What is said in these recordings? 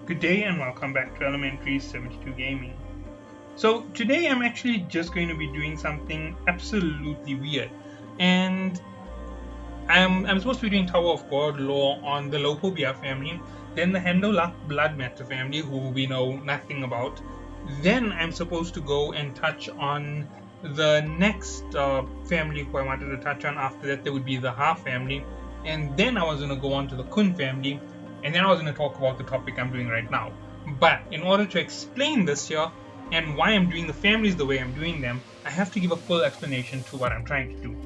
Good day and welcome back to Elementary 72 Gaming. So, today I'm actually just going to be doing something absolutely weird. And I'm supposed to be doing Tower of God lore on the Lopobia family, then the Handolak Blood Matter family, who we know nothing about. Then I'm supposed to go and touch on the next family who I wanted to touch on. After that, there would be the Ha family. And then I was going to go on to the Kun family. And then I was going to talk about the topic I'm doing right now. But in order to explain this here and why I'm doing the families the way I'm doing them, I have to give a full explanation to what I'm trying to do.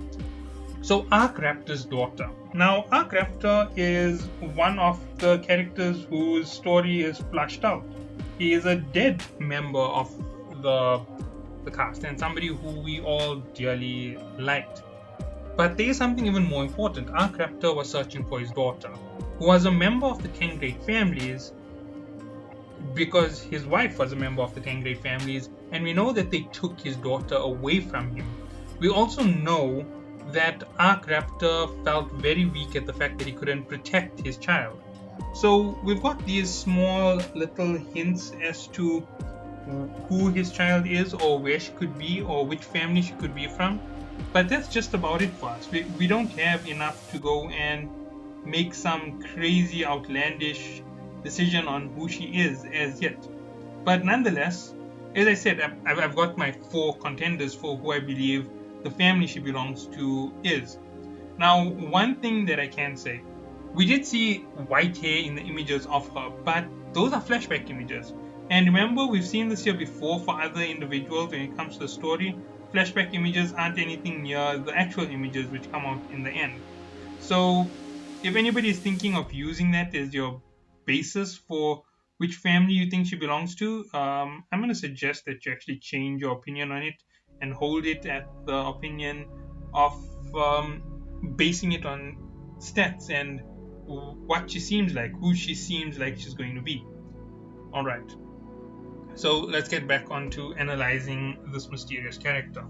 So, Arkraptor's daughter. Now, Arkraptor is one of the characters whose story is flushed out. He is a dead member of the, the cast and somebody who we all dearly liked. But there is something even more important. Arkraptor was searching for his daughter, who was a member of the 10 great families because his wife was a member of the 10 great families, and we know that they took his daughter away from him. We also know that Arkraptor felt very weak at the fact that he couldn't protect his child. So we've got these small little hints as to who his child is, or where she could be, or which family she could be from. But that's just about it for us. We don't have enough to go and make some crazy, outlandish decision on who she is as yet. But nonetheless, as I said, I've got my four contenders for who I believe the family she belongs to is. Now, one thing that I can say, we did see white hair in the images of her, but those are flashback images. And remember, we've seen this here before for other individuals when it comes to the story. Flashback images aren't anything near the actual images which come out in the end. So, if anybody is thinking of using that as your basis for which family you think she belongs to, I'm going to suggest that you actually change your opinion on it and hold it at the opinion of basing it on stats and what she seems like, who she seems like she's going to be. All right. So let's get back onto analyzing this mysterious character.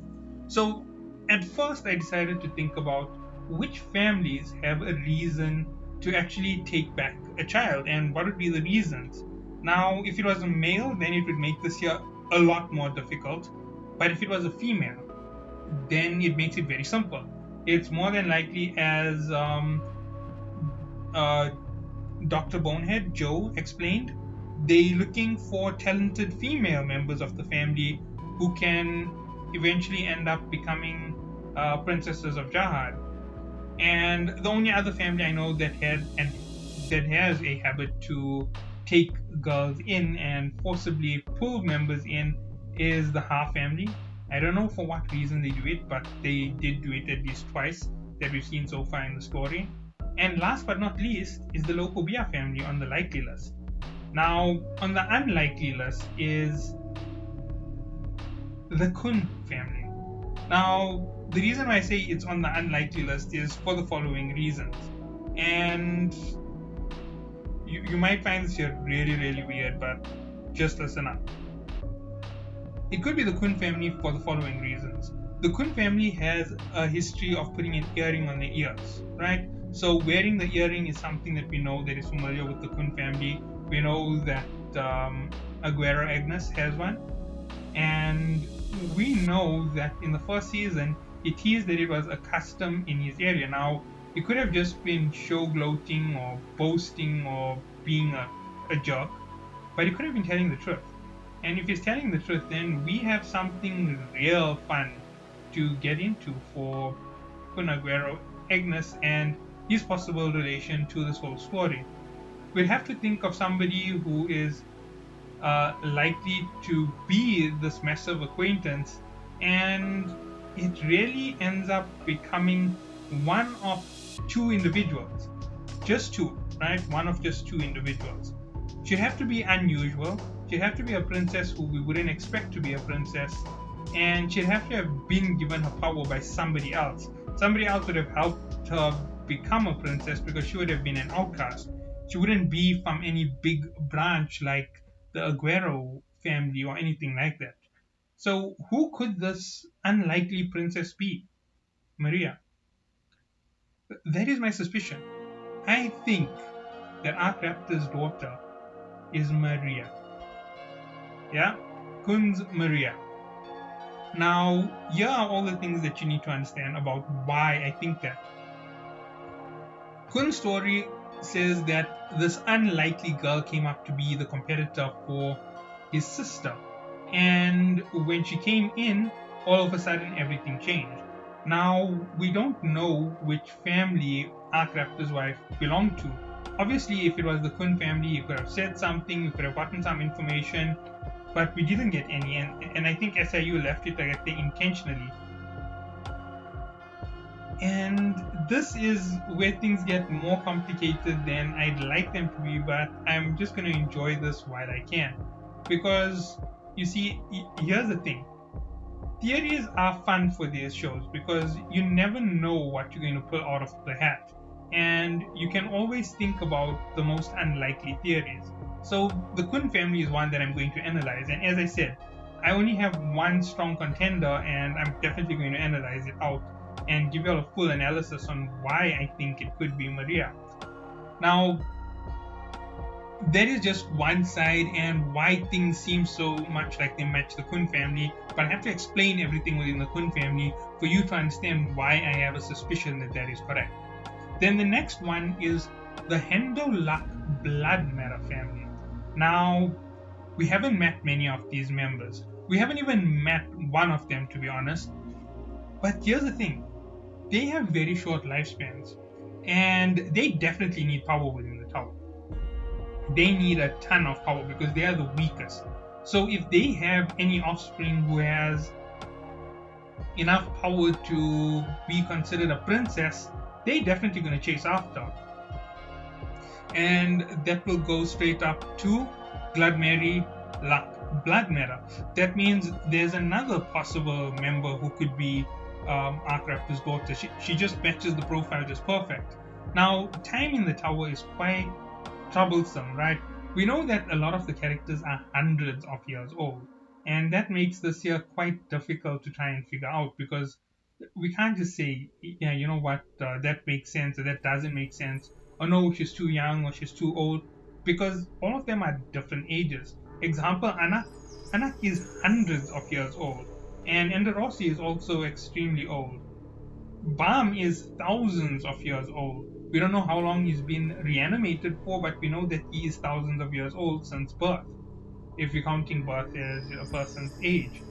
So, at first, I decided to think about which families have a reason to actually take back a child and what would be the reasons. Now, if it was a male, then it would make this here a lot more difficult. But if it was a female, then it makes it very simple. It's more than likely, as uh, Dr. Bonehead, Joe, explained, they looking for talented female members of the family who can eventually end up becoming princesses of Jahad. And the only other family I know that has a habit to take girls in and forcibly pull members in is the Ha family. I don't know for what reason they do it, but they did do it at least twice that we've seen so far in the story. And last but not least is the Locobia family on the likely list. Now, on the unlikely list is the Kun family. Now, the reason why I say it's on the unlikely list is for the following reasons. And you might find this here really, really weird, but just listen up. It could be the Kun family for the following reasons. The Kun family has a history of putting an earring on their ears, right? So wearing the earring is something that we know that is familiar with the Kun family. We know that Aguero Agnes has one, and we know that in the first season he teased that it was a custom in his area. Now, it could have just been show gloating or boasting or being a jerk, but he could have been telling the truth. And if he's telling the truth, then we have something real fun to get into for Kun Aguero Agnes and his possible relation to this whole story. We'll have to think of somebody who is likely to be this massive acquaintance, and it really ends up becoming one of two individuals. Just two, right? One of just two individuals. She'd have to be unusual. She'd have to be a princess who we wouldn't expect to be a princess, and she'd have to have been given her power by somebody else. Somebody else would have helped her become a princess because she would have been an outcast. She wouldn't be from any big branch like the Aguero family or anything like that. So, who could this unlikely princess be? Maria. That is my suspicion. I think that Arkraptor's daughter is Maria. Yeah, Kun's Maria. Now, here are all the things that you need to understand about why I think that. Kun's story says that this unlikely girl came up to be the competitor for his sister, and when she came in, all of a sudden everything changed. Now, we don't know which family Arkraptor's wife belonged to. Obviously, if it was the Kun family, you could have said something, you could have gotten some information, but we didn't get any, and I think SIU left it like that intentionally. And this is where things get more complicated than I'd like them to be, but I'm just going to enjoy this while I can. Because, you see, here's the thing. Theories are fun for these shows because you never know what you're going to pull out of the hat. And you can always think about the most unlikely theories. So the Kun family is one that I'm going to analyze. And as I said, I only have one strong contender, and I'm definitely going to analyze it out and give you all a full analysis on why I think it could be Maria. Now, that is just one side and why things seem so much like they match the Kun family, but I have to explain everything within the Kun family for you to understand why I have a suspicion that that is correct. Then the next one is the Hendo-Luck blood matter family. Now, we haven't met many of these members. We haven't even met one of them, to be honest. But here's the thing. They have very short lifespans, and they definitely need power within the tower. They need a ton of power because they are the weakest. So if they have any offspring who has enough power to be considered a princess, they're definitely going to chase after. And that will go straight up to Blood Mary Luck blood matter. That means there's another possible member who could be Arkraptor's daughter. She just matches the profile just perfect. Now, time in the tower is quite troublesome, right? We know that a lot of the characters are hundreds of years old, and that makes this here quite difficult to try and figure out because we can't just say, yeah, you know what, that makes sense or that doesn't make sense, or no, she's too young or she's too old, because all of them are different ages. Example, Anak is hundreds of years old, and Enderossi is also extremely old. Bam is thousands of years old. We don't know how long he's been reanimated for, but we know that he is thousands of years old since birth, if you're counting birth as a person's age.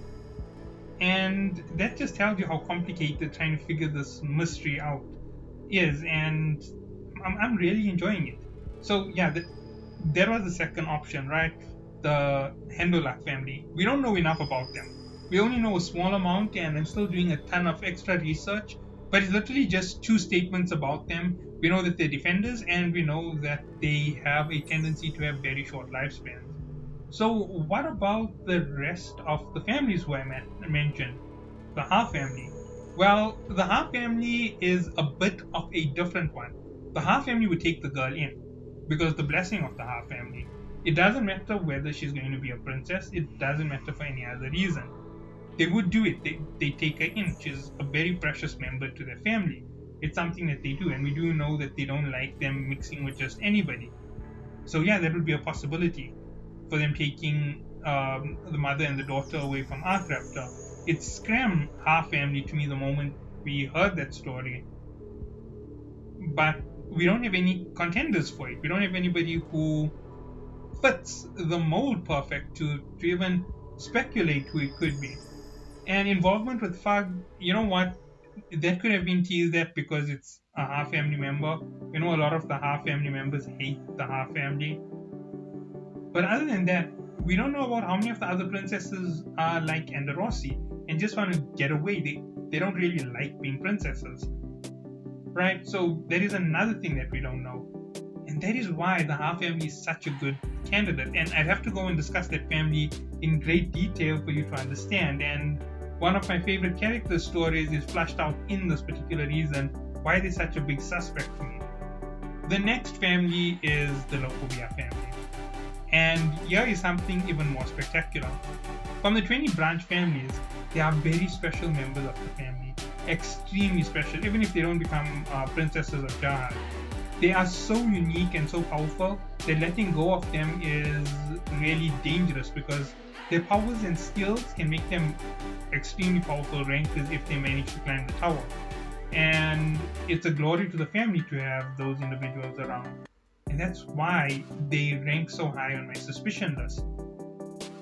And that just tells you how complicated trying to figure this mystery out is, and I'm really enjoying it. So yeah, there was the second option, right? The Hendo-Luck family. We don't know enough about them. We only know a small amount, and I'm still doing a ton of extra research, but it's literally just two statements about them. We know that they're defenders, and we know that they have a tendency to have very short lifespans. So what about the rest of the families who I mentioned? The Ha family. Well, the Ha family is a bit of a different one. The Ha family would take the girl in because the blessing of the Ha family. It doesn't matter whether she's going to be a princess. It doesn't matter for any other reason. They would do it. They take her in. She's a very precious member to their family. It's something that they do, and we do know that they don't like them mixing with just anybody. So yeah, that would be a possibility for them taking the mother and the daughter away from Arkraptor. It screamed Ha family to me the moment we heard that story. But we don't have any contenders for it. We don't have anybody who fits the mold perfect to even speculate who it could be. And involvement with Fug, you know what? That could have been teased at because it's a Ha family member. You know, a lot of the Ha family members hate the Ha family. But other than that, we don't know about how many of the other princesses are like Enderossi and just want to get away. They don't really like being princesses. Right? So that is another thing that we don't know. And that is why the Ha family is such a good candidate. And I'd have to go and discuss that family in great detail for you to understand. And one of my favorite character stories is flushed out in this particular reason why they're such a big suspect for me. The next family is the Locovia family. And here is something even more spectacular. From the 20 branch families, they are very special members of the family. Extremely special, even if they don't become princesses of Jahal. they are so unique and so powerful that letting go of them is really dangerous, because their powers and skills can make them extremely powerful rankers if they manage to climb the tower. And it's a glory to the family to have those individuals around. And that's why they rank so high on my suspicion list.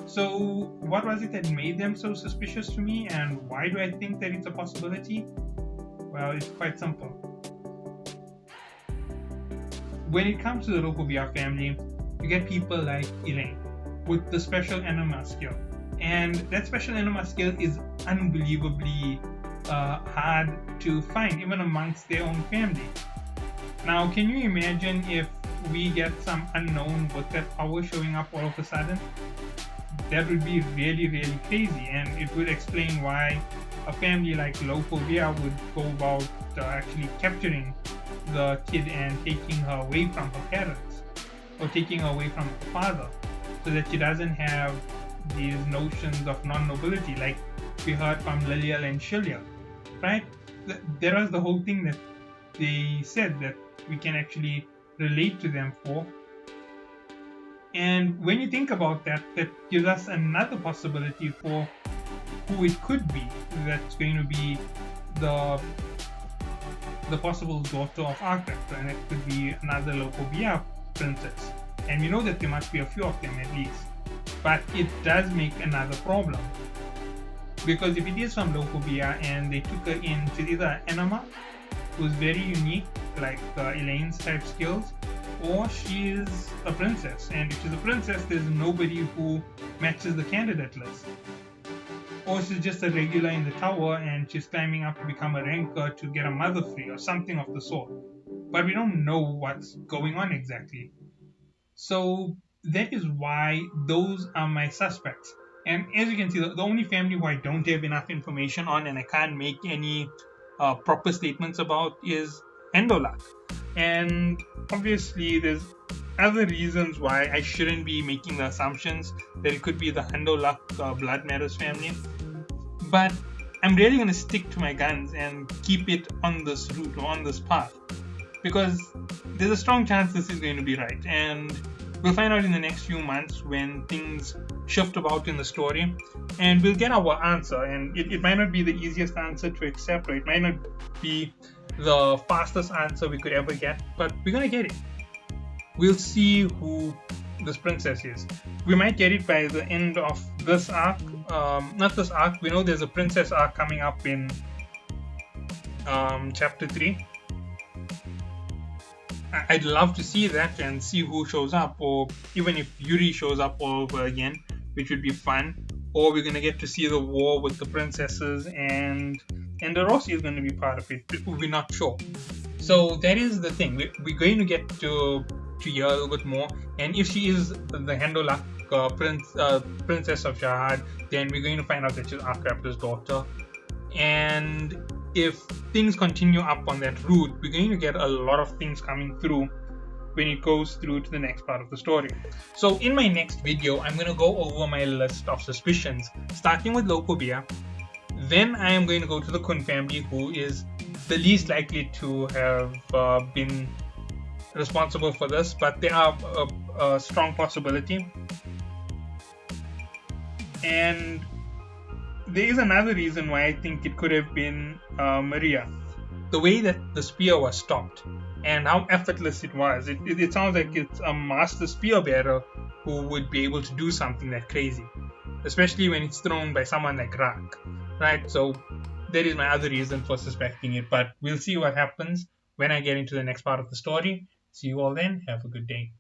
So, what was it that made them so suspicious to me, and why do I think that it's a possibility? Well, it's quite simple. When it comes to the Rokovia family, you get people like Elaine with the special enema skill. And that special enema skill is unbelievably hard to find, even amongst their own family. Now, can you imagine if we get some unknown with that power showing up all of a sudden? That would be really, really crazy, and it would explain why a family like Locovia would go about actually capturing the kid and taking her away from her parents, or taking her away from her father, so that she doesn't have these notions of non-nobility like we heard from Lilial and Shilial, right? There was the whole thing that they said that we can actually relate to them for. And when you think about that, that gives us another possibility for who it could be that's going to be the possible daughter of Arkraptor, and it could be another Locovia princess. And we know that there must be a few of them at least. But it does make another problem. Because if it is from Locovia and they took her in, she's either Enema, who's very unique, like Elaine's type skills, or she is a princess. And if she's a princess, there's nobody who matches the candidate list. Or she's just a regular in the tower and she's climbing up to become a ranker to get a mother free or something of the sort. But we don't know what's going on exactly. So that is why those are my suspects. And as you can see, the only family who I don't have enough information on and I can't make any proper statements about is Endolak. And obviously, there's other reasons why I shouldn't be making the assumptions that it could be the Endolak Blood Matters family. But I'm really going to stick to my guns and keep it on this route or on this path, because there's a strong chance this is going to be right. And we'll find out in the next few months when things shift about in the story, and we'll get our answer. And it might not be the easiest answer to accept, or it might not be the fastest answer we could ever get, but we're gonna get it. We'll see who this princess is. We might get it by the end of this arc. Not this arc, we know there's a princess arc coming up in chapter 3. I'd love to see that and see who shows up, or even if Yuri shows up all over again, which would be fun. Or we're going to get to see the war with the princesses, and the Rossi is going to be part of it. We're not sure. So that is the thing. We're going to get to hear a little bit more. And if she is the Hendolak princess of Shahad, then we're going to find out that she's Arkraptor's daughter. And if things continue up on that route, we're going to get a lot of things coming through when it goes through to the next part of the story. So in my next video, I'm going to go over my list of suspicions, starting with Locovia. Then I am going to go to the Kun family, who is the least likely to have been responsible for this, but they are a strong possibility. And there is another reason why I think it could have been Maria. The way that the spear was stopped and how effortless it was. It sounds like it's a master spear bearer who would be able to do something that crazy, especially when it's thrown by someone like Rak, right? So that is my other reason for suspecting it, but we'll see what happens when I get into the next part of the story. See you all then. Have a good day.